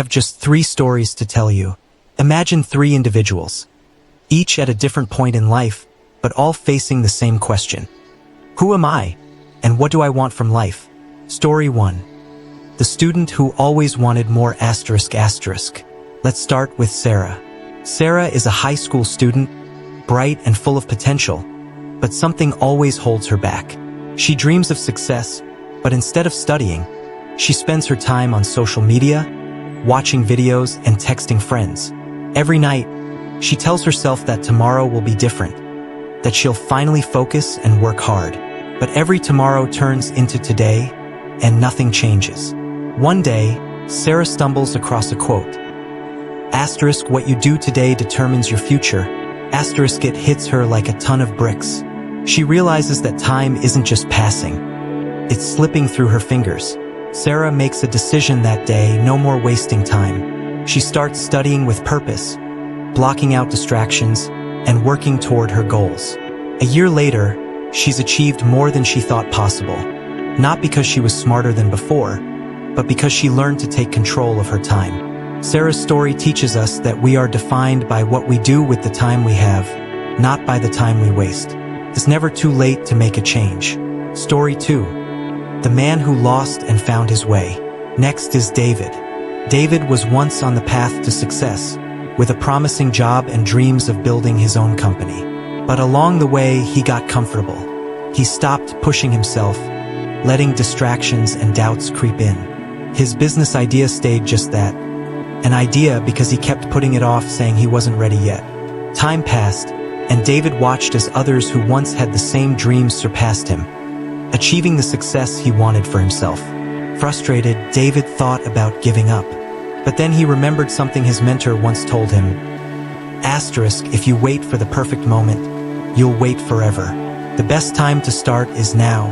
have just 3 stories to tell you. Imagine 3 individuals, each at a different point in life, but all facing the same question. Who am I? And what do I want from life? Story 1. The student who always wanted more asterisk asterisk. Let's start with Sarah. Sarah is a high school student, bright and full of potential, but something always holds her back. She dreams of success, but instead of studying, she spends her time on social media, watching videos and texting friends. Every night, she tells herself that tomorrow will be different, that she'll finally focus and work hard. But every tomorrow turns into today, and nothing changes. One day, Sarah stumbles across a quote. Asterisk, what you do today determines your future. Asterisk, it hits her like a ton of bricks. She realizes that time isn't just passing. It's slipping through her fingers. Sarah makes a decision that day, no more wasting time. She starts studying with purpose, blocking out distractions, and working toward her goals. A year later, she's achieved more than she thought possible. Not because she was smarter than before, but because she learned to take control of her time. Sarah's story teaches us that we are defined by what we do with the time we have, not by the time we waste. It's never too late to make a change. Story 2. The man who lost and found his way. Next is David. David was once on the path to success, with a promising job and dreams of building his own company. But along the way, he got comfortable. He stopped pushing himself, letting distractions and doubts creep in. His business idea stayed just that, an idea because he kept putting it off, saying he wasn't ready yet. Time passed, and David watched as others who once had the same dreams surpassed him, achieving the success he wanted for himself. Frustrated, David thought about giving up. But then he remembered something his mentor once told him. Asterisk, if you wait for the perfect moment, you'll wait forever. The best time to start is now.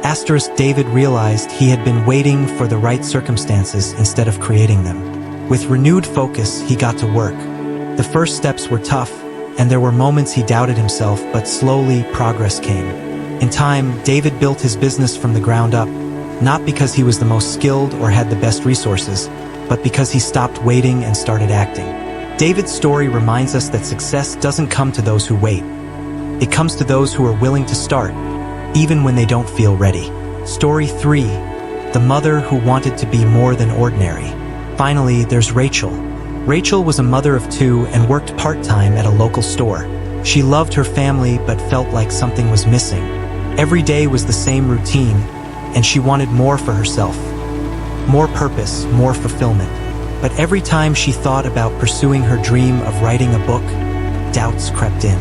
Asterisk, David realized he had been waiting for the right circumstances instead of creating them. With renewed focus, he got to work. The first steps were tough, and there were moments he doubted himself, but slowly progress came. In time, David built his business from the ground up, not because he was the most skilled or had the best resources, but because he stopped waiting and started acting. David's story reminds us that success doesn't come to those who wait. It comes to those who are willing to start, even when they don't feel ready. Story 3. The mother who wanted to be more than ordinary. Finally, there's Rachel. Rachel was a mother of 2 and worked part-time at a local store. She loved her family but felt like something was missing. Every day was the same routine, and she wanted more for herself. More purpose, more fulfillment. But every time she thought about pursuing her dream of writing a book, doubts crept in.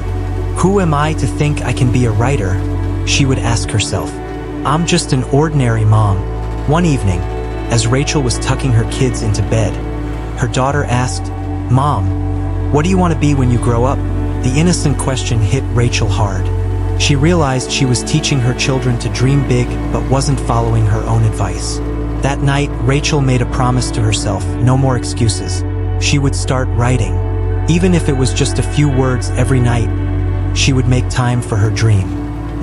Who am I to think I can be a writer? She would ask herself. I'm just an ordinary mom. One evening, as Rachel was tucking her kids into bed, her daughter asked, Mom, what do you want to be when you grow up? The innocent question hit Rachel hard. She realized she was teaching her children to dream big but wasn't following her own advice. That night, Rachel made a promise to herself, no more excuses. She would start writing. Even if it was just a few words every night, she would make time for her dream.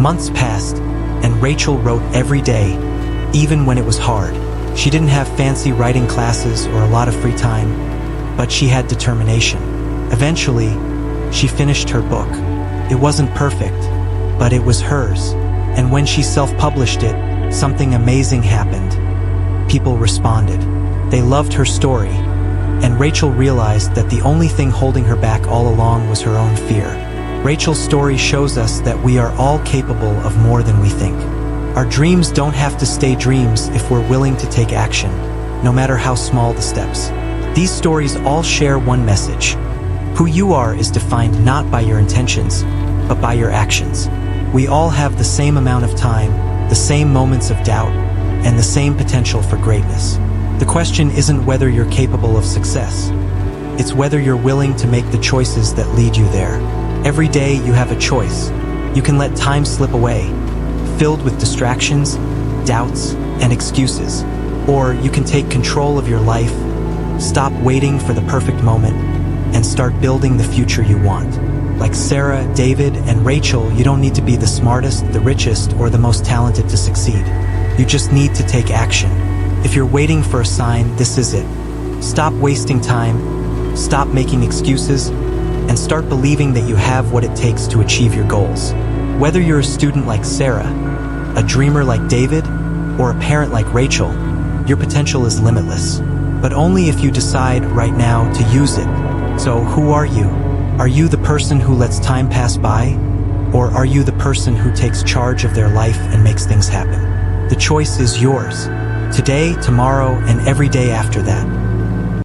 Months passed, and Rachel wrote every day, even when it was hard. She didn't have fancy writing classes or a lot of free time, but she had determination. Eventually, she finished her book. It wasn't perfect, but it was hers. And when she self-published it, something amazing happened. People responded. They loved her story, and Rachel realized that the only thing holding her back all along was her own fear. Rachel's story shows us that we are all capable of more than we think. Our dreams don't have to stay dreams if we're willing to take action, no matter how small the steps. These stories all share one message. Who you are is defined not by your intentions, but by your actions. We all have the same amount of time, the same moments of doubt, and the same potential for greatness. The question isn't whether you're capable of success. It's whether you're willing to make the choices that lead you there. Every day you have a choice. You can let time slip away, filled with distractions, doubts, and excuses. Or you can take control of your life, stop waiting for the perfect moment, and start building the future you want. Like Sarah, David, and Rachel, you don't need to be the smartest, the richest, or the most talented to succeed. You just need to take action. If you're waiting for a sign, this is it. Stop wasting time, stop making excuses, and start believing that you have what it takes to achieve your goals. Whether you're a student like Sarah, a dreamer like David, or a parent like Rachel, your potential is limitless. But only if you decide right now to use it. So who are you? Are you the person who lets time pass by? Or are you the person who takes charge of their life and makes things happen? The choice is yours. Today, tomorrow, and every day after that.